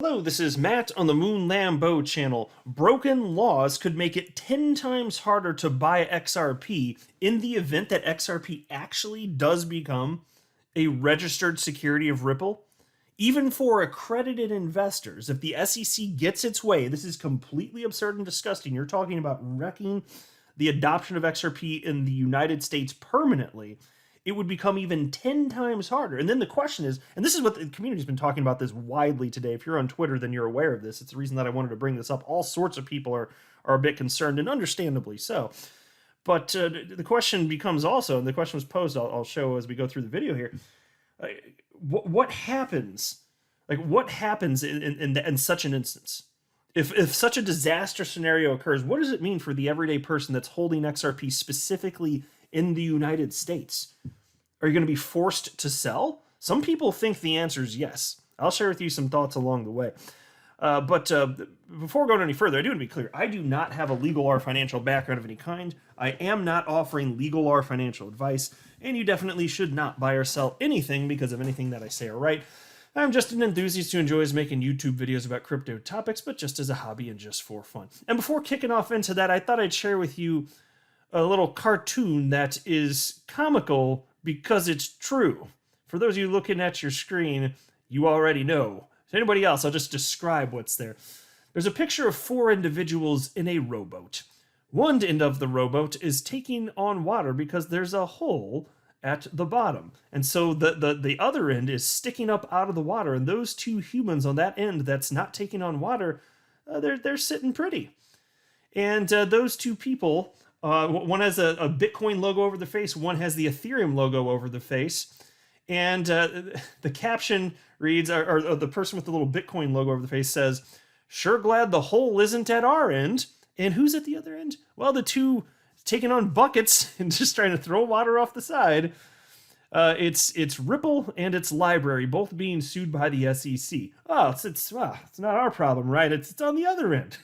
Hello, this is Matt on the Moon Lambo channel. Broken laws could make it 10 times harder to buy XRP in the event that XRP actually does become a registered security of Ripple. Even for accredited investors, if the SEC gets its way, this is completely absurd and disgusting. You're talking about wrecking the adoption of XRP in the United States permanently. It would become even 10 times harder. And then the question is, and this is what the community's been talking about this widely today. If you're on Twitter, then you're aware of this. It's the reason that I wanted to bring this up. All sorts of people are a bit concerned, and understandably so. But the question becomes also, and the question was posed, I'll show as we go through the video here, what happens? Like, what happens in such an instance? If such a disaster scenario occurs, what does it mean for the everyday person that's holding XRP specifically in the United States? Are you going to be forced to sell? Some people think the answer is yes. I'll share with you some thoughts along the way. But before going any further, I do want to be clear. I do not have a legal or financial background of any kind. I am not offering legal or financial advice, and you definitely should not buy or sell anything because of anything that I say or write. I'm just an enthusiast who enjoys making YouTube videos about crypto topics, but just as a hobby and just for fun. And before kicking off into that, I thought I'd share with you a little cartoon that is comical because it's true. For those of you looking at your screen, you already know. To anybody else, I'll just describe what's there. There's a picture of 4 individuals in a rowboat. One end of the rowboat is taking on water because there's a hole at the bottom. And so the other end is sticking up out of the water, and those 2 humans on that end that's not taking on water, they're sitting pretty. And those 2 people, one has a Bitcoin logo over the face, one has the Ethereum logo over the face. And the caption reads, or the person with the little Bitcoin logo over the face says, "Sure glad the hole isn't at our end." And who's at the other end? Well, the 2 taking on buckets and just trying to throw water off the side. It's Ripple and its library, both being sued by the SEC. Oh, it's not our problem, right? It's on the other end.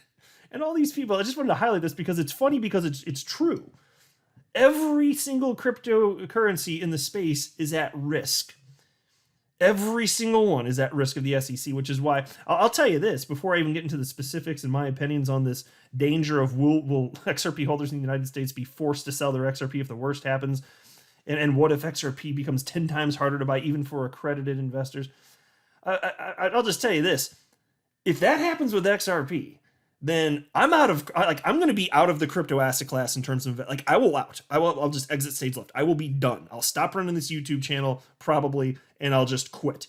And all these people, I just wanted to highlight this because it's funny because it's true. Every single cryptocurrency in the space is at risk. Every single one is at risk of the SEC, which is why I'll tell you this before I even get into the specifics and my opinions on this danger of will XRP holders in the United States be forced to sell their XRP if the worst happens, and what if XRP becomes 10 times harder to buy even for accredited investors. I'll just tell you this: if that happens with XRP, then I'm going to be out of the crypto asset class in terms of, I'll just exit stage left. I will be done. I'll stop running this YouTube channel probably, and I'll just quit.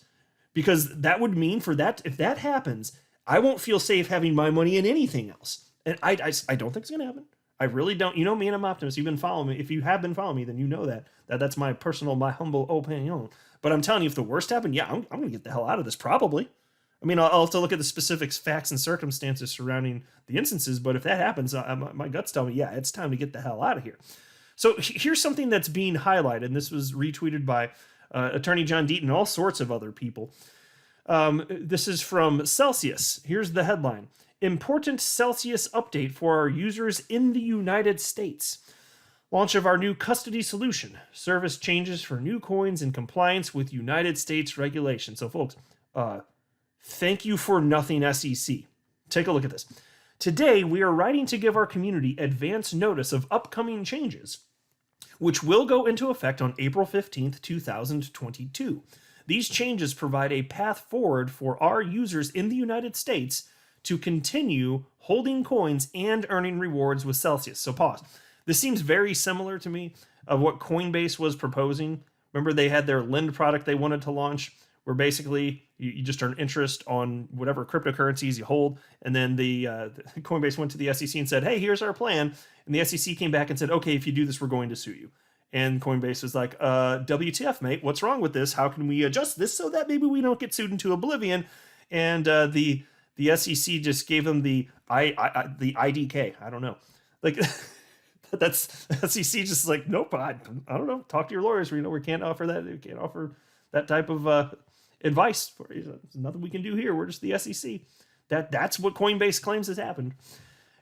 Because that would mean if that happens, I won't feel safe having my money in anything else. And I don't think it's going to happen. I really don't. You know me, and I'm an optimist. You've been following me. If you have been following me, then you know that's my humble opinion. But I'm telling you, if the worst happened, yeah, I'm going to get the hell out of this probably. I mean, I'll have to look at the specific facts and circumstances surrounding the instances, but if that happens, my guts tell me, yeah, it's time to get the hell out of here. So here's something that's being highlighted, and this was retweeted by Attorney John Deaton and all sorts of other people. This is from Celsius. Here's the headline: Important Celsius update for our users in the United States. Launch of our new custody solution. Service changes for new coins in compliance with United States regulations. So, folks, thank you for nothing, SEC. Take a look at this. Today, we are writing to give our community advance notice of upcoming changes, which will go into effect on April 15th, 2022. These changes provide a path forward for our users in the United States to continue holding coins and earning rewards with Celsius. So pause. This seems very similar to me of what Coinbase was proposing. Remember, they had their Lend product they wanted to launch, where basically you just earn interest on whatever cryptocurrencies you hold. And then the Coinbase went to the SEC and said, hey, here's our plan. And the SEC came back and said, okay, if you do this, we're going to sue you. And Coinbase was like, WTF, mate, what's wrong with this? How can we adjust this so that maybe we don't get sued into oblivion? And the SEC just gave them the IDK. I don't know. Like, that's SEC just like, nope, I don't know. Talk to your lawyers. We can't offer that. We can't offer that type of advice for you. There's nothing we can do here. We're just the SEC. That's what Coinbase claims has happened.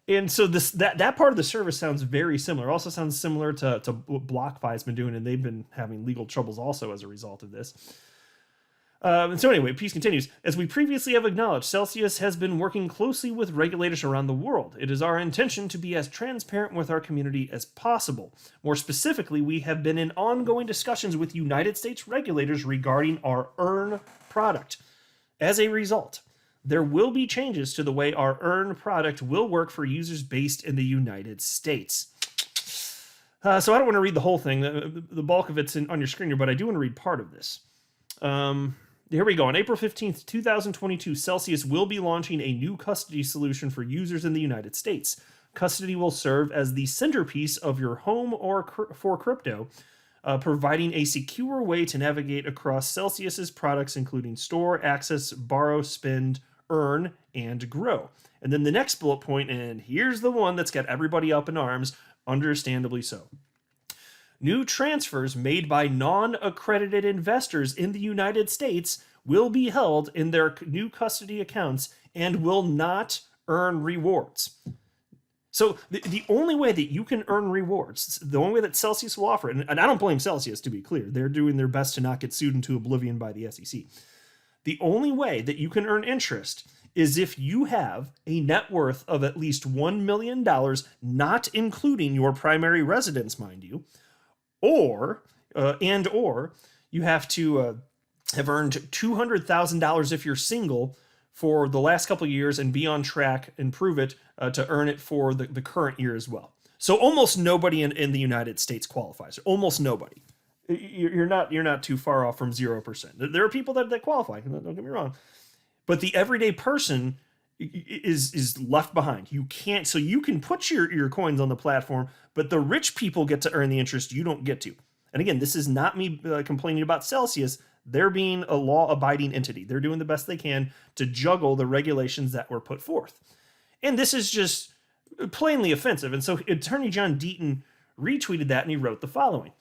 And so that part of the service sounds very similar. Also sounds similar to what BlockFi's been doing, and they've been having legal troubles also as a result of this. So anyway, Peace continues. As we previously have acknowledged, Celsius has been working closely with regulators around the world. It is our intention to be as transparent with our community as possible. More specifically, we have been in ongoing discussions with United States regulators regarding our Earn product. As a result, there will be changes to the way our Earn product will work for users based in the United States. So I don't want to read the whole thing. The bulk of it's on your screen here, but I do want to read part of this. Here we go. On April 15th, 2022, Celsius will be launching a new custody solution for users in the United States. Custody will serve as the centerpiece of your home or for crypto, providing a secure way to navigate across Celsius's products, including store, access, borrow, spend, earn, and grow. And then the next bullet point, and here's the one that's got everybody up in arms, understandably so. New transfers made by non-accredited investors in the United States will be held in their new custody accounts and will not earn rewards. So the only way that you can earn rewards, the only way that Celsius will offer it, and I don't blame Celsius, to be clear, they're doing their best to not get sued into oblivion by the SEC. The only way that you can earn interest is if you have a net worth of at least $1 million, not including your primary residence, mind you, or you have to have earned $200,000 if you're single for the last couple of years and be on track and prove it to earn it for the current year as well. So almost nobody in the United States qualifies. Almost nobody. You're not too far off from 0%. There are people that qualify. Don't get me wrong, but the everyday person is left behind. You can't. So you can put your coins on the platform, but the rich people get to earn the interest. You don't get to. And again, this is not me complaining about Celsius. They're being a law-abiding entity. They're doing the best they can to juggle the regulations that were put forth. And this is just plainly offensive. And so Attorney John Deaton retweeted that and he wrote the following.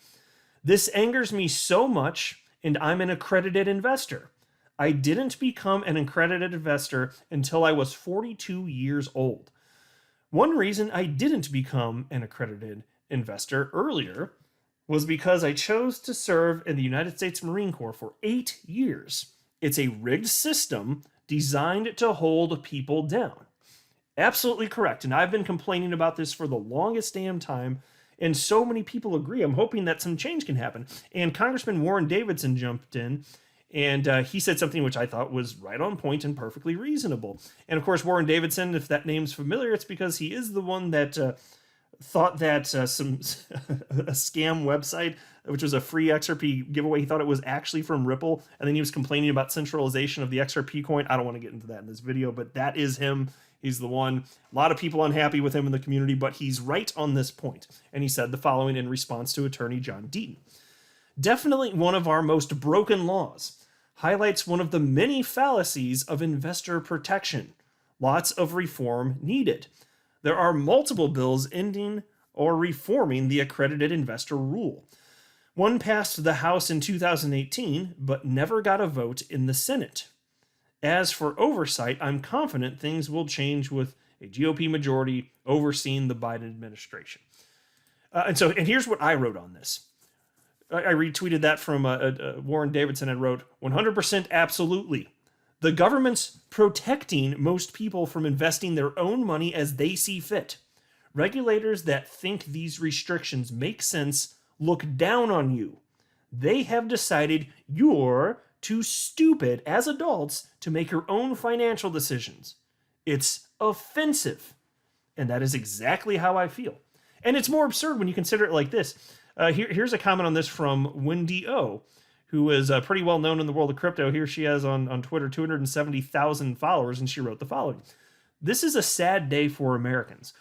This angers me so much, and I'm an accredited investor. I didn't become an accredited investor until I was 42 years old. One reason I didn't become an accredited investor earlier was because I chose to serve in the United States Marine Corps for 8 years. It's a rigged system designed to hold people down. Absolutely correct. And I've been complaining about this for the longest damn time, and so many people agree. I'm hoping that some change can happen. And Congressman Warren Davidson jumped in, and he said something which I thought was right on point and perfectly reasonable. And of course, Warren Davidson, if that name's familiar, it's because he is the one that thought that a scam website, which was a free XRP giveaway, he thought it was actually from Ripple, and then he was complaining about centralization of the XRP coin. I don't want to get into that in this video, but that is him. He's the one. A lot of people unhappy with him in the community, but he's right on this point. And he said the following in response to Attorney John Deaton. Definitely one of our most broken laws. Highlights one of the many fallacies of investor protection. Lots of reform needed. There are multiple bills ending or reforming the accredited investor rule. One passed the House in 2018, but never got a vote in the Senate. As for oversight, I'm confident things will change with a GOP majority overseeing the Biden administration. And here's what I wrote on this. I retweeted that from Warren Davidson and wrote, 100% absolutely. The government's protecting most people from investing their own money as they see fit. Regulators that think these restrictions make sense look down on you. They have decided you're too stupid as adults to make your own financial decisions. It's offensive. And that is exactly how I feel. And it's more absurd when you consider it like this. Here's a comment on this from Wendy O, who is pretty well known in the world of crypto. Here she has on Twitter 270,000 followers, and she wrote the following. This is a sad day for Americans.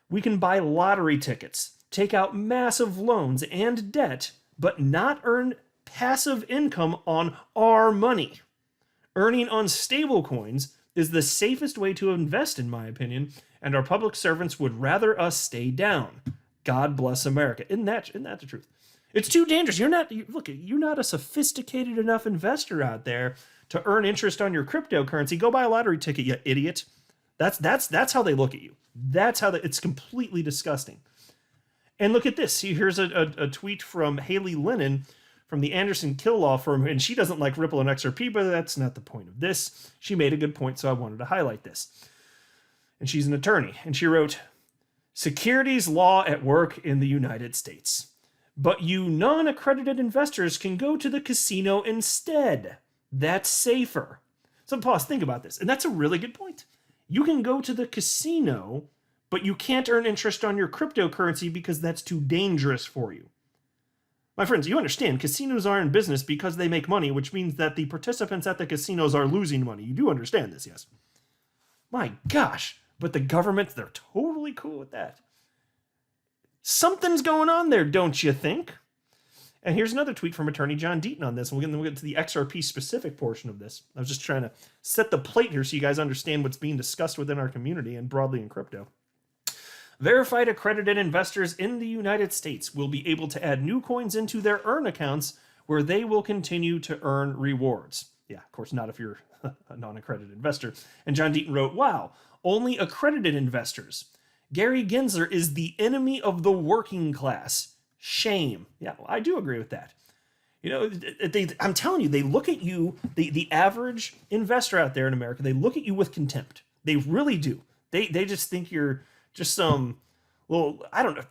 We can buy lottery tickets, take out massive loans and debt, but not earn passive income on our money. Earning on stable coins is the safest way to invest, in my opinion, and our public servants would rather us stay down. God bless America. Isn't that the truth? It's too dangerous. You're not a sophisticated enough investor out there to earn interest on your cryptocurrency. Go buy a lottery ticket, you idiot. That's how they look at you. It's completely disgusting. And look at this. See, here's a tweet from Haley Lennon from the Anderson Kill Law firm, and she doesn't like Ripple and XRP, but that's not the point of this. She made a good point, so I wanted to highlight this. And she's an attorney, and she wrote, securities law at work in the United States. But you non-accredited investors can go to the casino instead. That's safer. So pause, think about this. And that's a really good point. You can go to the casino, but you can't earn interest on your cryptocurrency because that's too dangerous for you. My friends, you understand, casinos are in business because they make money, which means that the participants at the casinos are losing money. You do understand this, yes? My gosh, but the government, they're totally cool with that. Something's going on there, don't you think? And here's another tweet from attorney John Deaton on this, and we'll get to the XRP specific portion of this. I was just trying to set the plate here so you guys understand what's being discussed within our community and broadly in crypto. Verified accredited investors in the United States will be able to add new coins into their earn accounts where they will continue to earn rewards. Yeah, of course, not if you're a non-accredited investor. And John Deaton wrote, wow, only accredited investors. Gary Gensler is the enemy of the working class. Shame. Yeah, well, I do agree with that. You know, I'm telling you, they look at you, the average investor out there in America, they look at you with contempt. They really do. They just think you're just some, well, I don't know.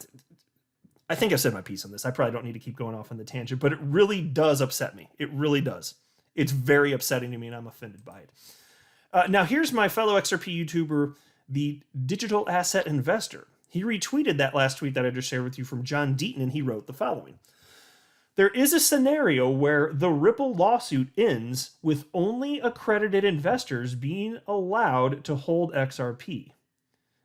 I think I've said my piece on this. I probably don't need to keep going off on the tangent, but it really does upset me. It really does. It's very upsetting to me, and I'm offended by it. Now, here's my fellow XRP YouTuber, the Digital Asset Investor. He retweeted that last tweet that I just shared with you from John Deaton, and he wrote the following. There is a scenario where the Ripple lawsuit ends with only accredited investors being allowed to hold XRP.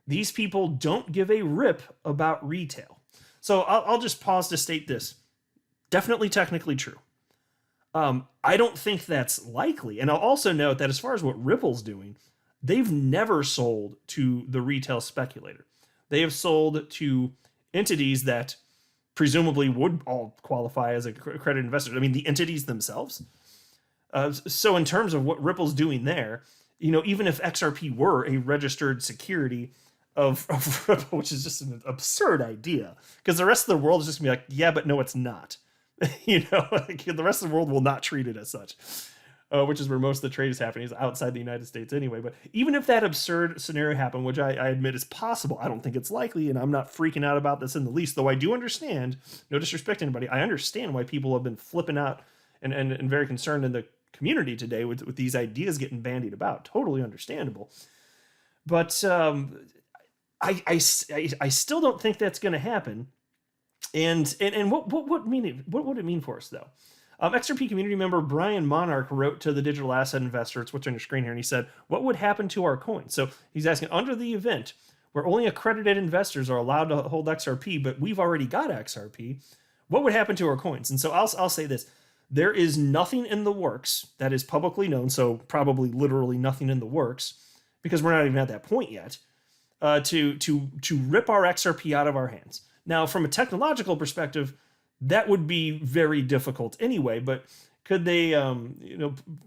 These people don't give a rip about retail. So I'll just pause to state this. Definitely technically true. I don't think that's likely. And I'll also note that as far as what Ripple's doing, they've never sold to the retail speculator. They have sold to entities that presumably would all qualify as accredited investors. I mean, the entities themselves. So in terms of what Ripple's doing there, you know, even if XRP were a registered security of Ripple, which is just an absurd idea, because the rest of the world is just gonna be like, yeah, but no, it's not. You know, like, the rest of the world will not treat it as such, which is where most of the trade is happening, is outside the United States anyway. But even if that absurd scenario happened, which I admit is possible, I don't think it's likely, and I'm not freaking out about this in the least, though I do understand, no disrespect to anybody, I understand why people have been flipping out and very concerned in the community today with these ideas getting bandied about. Totally understandable. But I still don't think that's going to happen. And what would it mean for us, though? XRP community member Brian Monarch wrote to the Digital Asset Investor, it's what's on your screen here, and he said, what would happen to our coin? So he's asking, under the event where only accredited investors are allowed to hold XRP, but we've already got XRP, what would happen to our coins? And so I'll say this. There is nothing in the works that is publicly known, so probably literally nothing in the works, because we're not even at that point yet, to rip our XRP out of our hands. Now, from a technological perspective, that would be very difficult anyway, but could they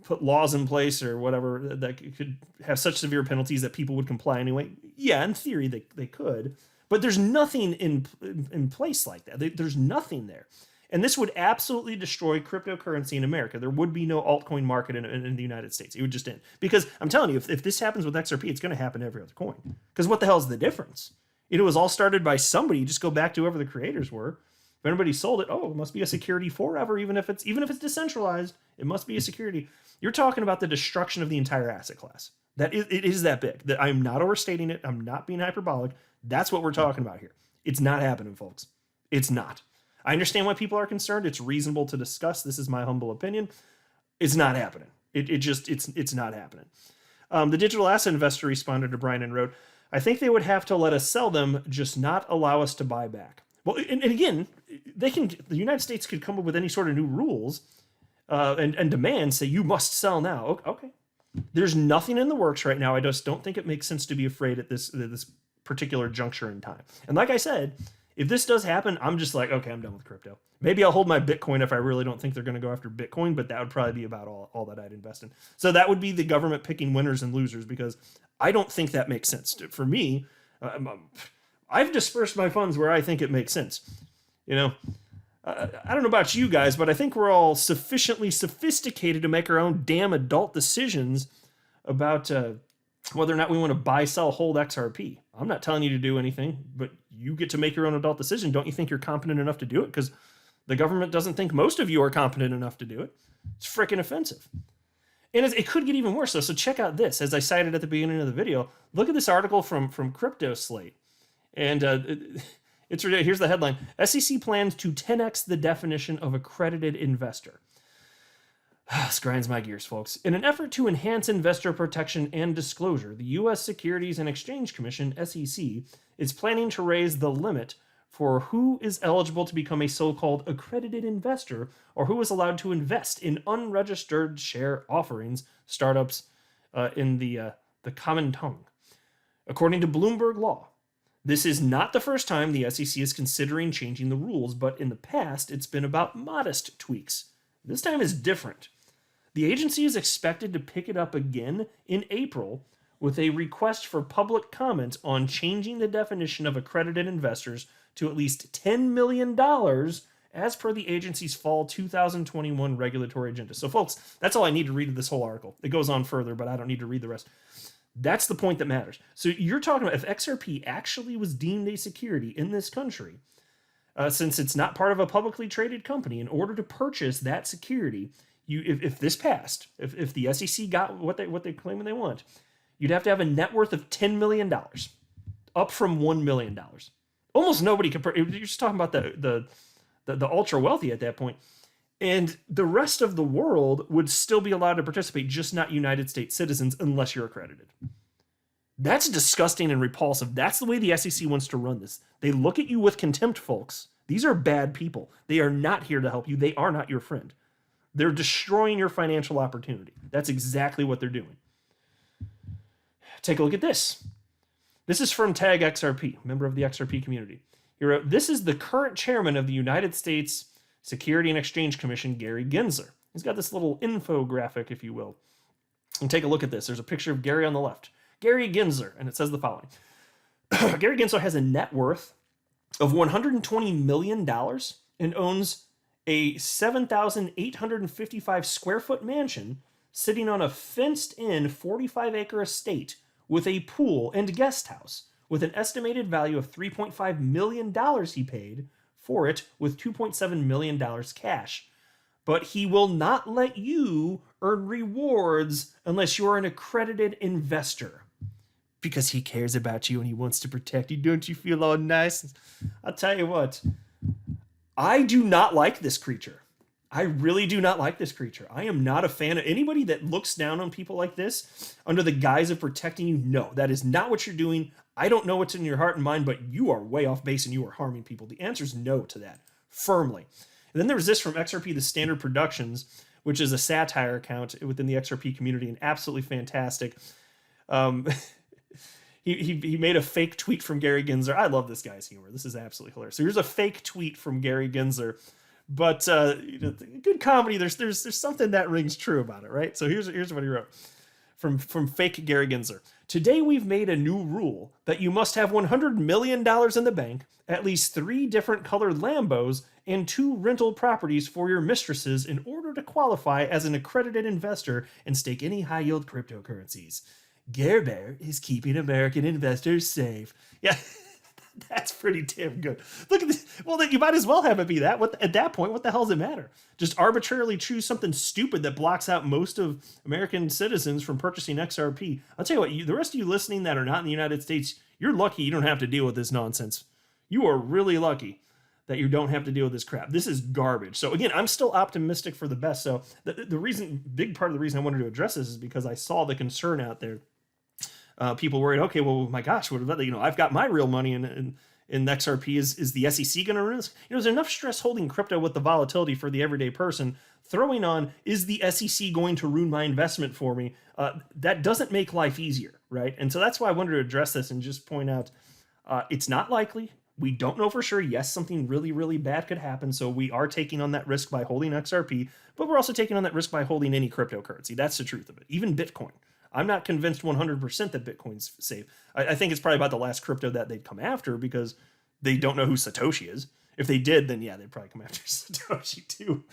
put laws in place or whatever that could have such severe penalties that people would comply anyway? Yeah, in theory they could, but there's nothing in place like that. There's nothing there. And this would absolutely destroy cryptocurrency in America. There would be no altcoin market in the United States. It would just end. Because I'm telling you, if this happens with XRP, it's going to happen to every other coin. Because what the hell is the difference? It was all started by somebody. Just go back to whoever the creators were. If anybody sold it, it must be a security forever. Even if it's decentralized, it must be a security. You're talking about the destruction of the entire asset class. It is that big. That I'm not overstating it. I'm not being hyperbolic. That's what we're talking about here. It's not happening, folks. It's not. I understand why people are concerned. It's reasonable to discuss. This is my humble opinion. It's not happening. It's not happening. The Digital Asset Investor responded to Brian and wrote, I think they would have to let us sell them, just not allow us to buy back. Well, and again, the United States could come up with any sort of new rules and demands, say you must sell now. Okay. There's nothing in the works right now. I just don't think it makes sense to be afraid at this particular juncture in time. And like I said, if this does happen, I'm just like, okay, I'm done with crypto. Maybe I'll hold my Bitcoin if I really don't think they're going to go after Bitcoin, but that would probably be about all that I'd invest in. So that would be the government picking winners and losers, because I don't think that makes sense. For me, I've dispersed my funds where I think it makes sense. You know, I don't know about you guys, but I think we're all sufficiently sophisticated to make our own damn adult decisions about whether or not we want to buy, sell, hold XRP. I'm not telling you to do anything, but you get to make your own adult decision. Don't you think you're competent enough to do it? Because the government doesn't think most of you are competent enough to do it. It's freaking offensive. And it could get even worse, though. So check out this. As I cited at the beginning of the video, look at this article from Crypto Slate. And here's the headline. SEC plans to 10x the definition of accredited investor. This grinds my gears, folks. In an effort to enhance investor protection and disclosure, the U.S. Securities and Exchange Commission, SEC, is planning to raise the limit for who is eligible to become a so-called accredited investor or who is allowed to invest in unregistered share offerings, startups in the common tongue. According to Bloomberg Law, this is not the first time the SEC is considering changing the rules, but in the past, it's been about modest tweaks. This time is different. The agency is expected to pick it up again in April with a request for public comment on changing the definition of accredited investors to at least $10 million as per the agency's fall 2021 regulatory agenda. So, folks, that's all I need to read of this whole article. It goes on further, but I don't need to read the rest. That's the point that matters. So you're talking about if XRP actually was deemed a security in this country, since it's not part of a publicly traded company, in order to purchase that security, if this passed, if the SEC got what they claim they want, you'd have to have a net worth of $10 million, up from $1 million. Almost nobody could. You're just talking about the ultra wealthy at that point, and the rest of the world would still be allowed to participate, just not United States citizens, unless you're accredited. That's disgusting and repulsive. That's the way the SEC wants to run this. They look at you with contempt, folks. These are bad people. They are not here to help you. They are not your friend. They're destroying your financial opportunity. That's exactly what they're doing. Take a look at this. This is from Tag XRP, member of the XRP community. He wrote, "This is the current chairman of the United States Security and Exchange Commission, Gary Gensler." He's got this little infographic, if you will. And take a look at this. There's a picture of Gary on the left. Gary Gensler, and it says the following. Gary Gensler has a net worth of $120 million and owns a 7,855 square foot mansion sitting on a fenced-in 45-acre estate with a pool and guest house with an estimated value of $3.5 million he paid for it with $2.7 million cash. But he will not let you earn rewards unless you're an accredited investor. Because he cares about you and he wants to protect you. Don't you feel all nice? I'll tell you what. I do not like this creature. I really do not like this creature. I am not a fan of anybody that looks down on people like this under the guise of protecting you. No, that is not what you're doing. I don't know what's in your heart and mind, but you are way off base and you are harming people. The answer is no to that, firmly. And then there was this from XRP, the Standard Productions, which is a satire account within the XRP community and absolutely fantastic. He made a fake tweet from Gary Gensler. I love this guy's humor. This is absolutely hilarious. So here's a fake tweet from Gary Gensler. But good comedy, there's something that rings true about it, right? So here's what he wrote from fake Gary Gensler. "Today we've made a new rule that you must have $100 million in the bank, at least 3 different colored Lambos, and 2 rental properties for your mistresses in order to qualify as an accredited investor and stake any high-yield cryptocurrencies. Gerber is keeping American investors safe." Yeah, that's pretty damn good. Look at this. Well, then you might as well have it be that. At that point, what the hell does it matter? Just arbitrarily choose something stupid that blocks out most of American citizens from purchasing XRP. I'll tell you what, the rest of you listening that are not in the United States, you're lucky you don't have to deal with this nonsense. You are really lucky that you don't have to deal with this crap. This is garbage. So again, I'm still optimistic for the best. So big part of the reason I wanted to address this is because I saw the concern out there. People worried, okay, well, my gosh, what about that? I've got my real money in XRP. Is the SEC going to ruin this? There's enough stress holding crypto with the volatility for the everyday person. Throwing on, is the SEC going to ruin my investment for me? That doesn't make life easier, right? And so that's why I wanted to address this and just point out it's not likely. We don't know for sure. Yes, something really, really bad could happen. So we are taking on that risk by holding XRP, but we're also taking on that risk by holding any cryptocurrency. That's the truth of it. Even Bitcoin. I'm not convinced 100% that Bitcoin's safe. I think it's probably about the last crypto that they'd come after because they don't know who Satoshi is. If they did, then yeah, they'd probably come after Satoshi too.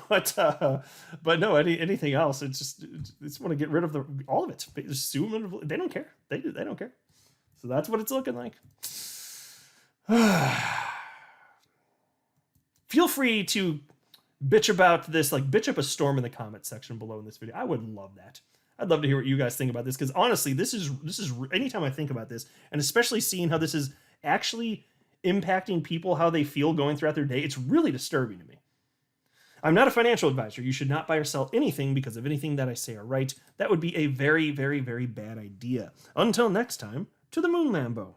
But no, anything else, it's just want to get rid of all of it. Just sue them. They don't care. They don't care. So that's what it's looking like. Feel free to bitch about this, like bitch up a storm in the comments section below in this video. I would love that. I'd love to hear what you guys think about this, because honestly, this is anytime I think about this, and especially seeing how this is actually impacting people, how they feel going throughout their day, it's really disturbing to me. I'm not a financial advisor. You should not buy or sell anything because of anything that I say or write. That would be a very, very, very bad idea. Until next time, to the moon, Lambo.